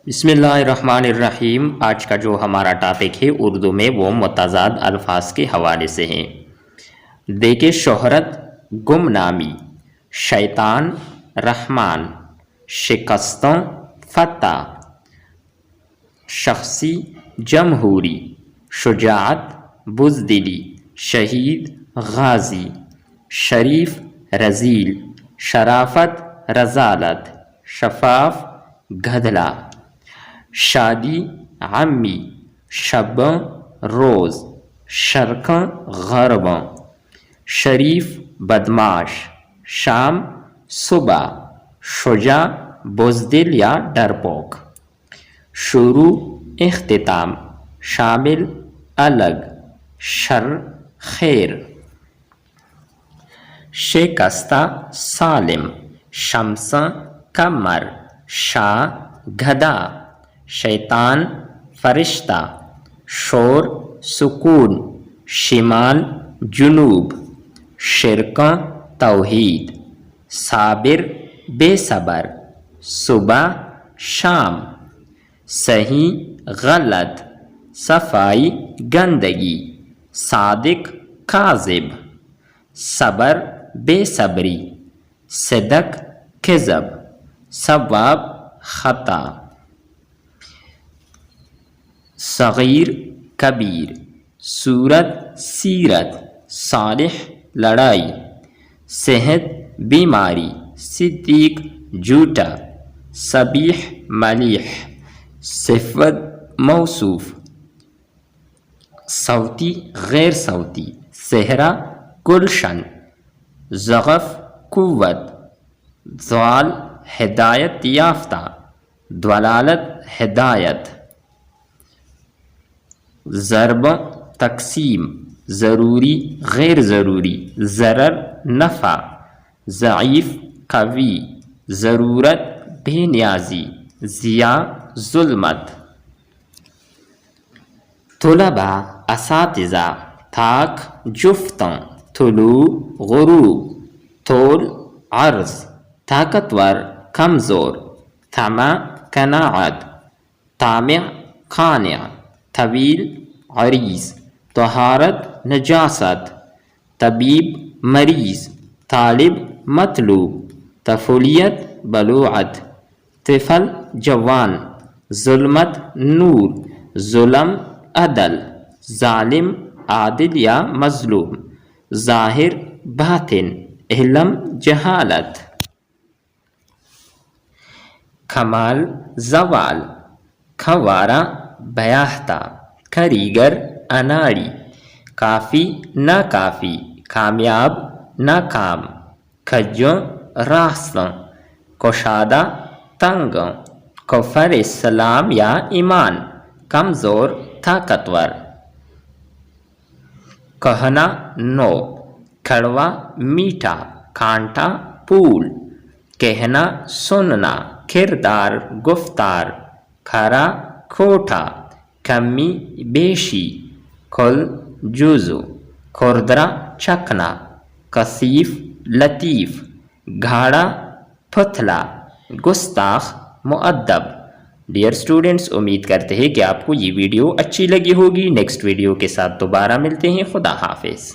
بسم اللہ الرحمن الرحیم۔ آج کا جو ہمارا ٹاپک ہے اردو میں وہ متضاد الفاظ کے حوالے سے ہیں۔ دیکھیں، شہرت گمنامی، شیطان رحمان، شکستوں فتح، شخصی جمہوری، شجاعت بزدلی، شہید غازی، شریف رذیل، شرافت رذالت، شفاف گدھلا، شادی عمی، شب روز، شرق غرب، شریف بدماش، شام صبح، شجاع بزدل یا ڈرپوک، شروع اختتام، شامل الگ، شر خیر، شکستہ سالم، شمس قمر، شاہ گدھا، شیطان فرشتہ، شور سکون، شمال جنوب، شرک توحید، صابر بے صبر، صبح شام، صحیح غلط، صفائی گندگی، صادق کاذب، صبر بے صبری، صدق کذب، ثواب خطا، صغیر کبیر، صورت سیرت، صالح لڑائی، صحت بیماری، صدیق جھوٹا، صبیح ملیح، صفت موصوف، صوتی غیر صوتی، صحرا گلشن، ضعف قوت، ضال ہدایت یافتہ، ضلالت ہدایت، ضرب تقسیم، ضروری غیر ضروری، ضرر نفع، ضعیف قوی، ضرورت بے نیازی، ضیاء ظلمت، طلباء اساتذہ، طاق جفتوں، طلوع غروب، طول عرض، طاقتور کمزور، طمع قناعت، طامع قانع، طویل عریض، طہارت نجاست، طبیب مریض، طالب مطلوب، طفولیت بلوغت، طفل جوان، ظلمت نور، ظلم عدل، ظالم عادل یا مظلوم، ظاہر باطن، علم جہالت، کمال زوال، کھوارا بیاہتا، کاریگر اناڑی، کافی ناکافی، کامیاب ناکام، کھجوں راستوں، کشادہ تنگ، کفر اسلام یا ایمان، کمزور طاقتور، کہنا نو، کڑوا میٹھا، کانٹا پھول، کہنا سننا، کردار گفتار، کھرا کھوٹا، کمی بیشی، کل جزو، کھردرا چکنا، کثیف لطیف، گھاڑا پتلا، گستاخ مؤدب۔ ڈیئر اسٹوڈنٹس، امید کرتے ہیں کہ آپ کو یہ ویڈیو اچھی لگی ہوگی۔ نیکسٹ ویڈیو کے ساتھ دوبارہ ملتے ہیں۔ خدا حافظ۔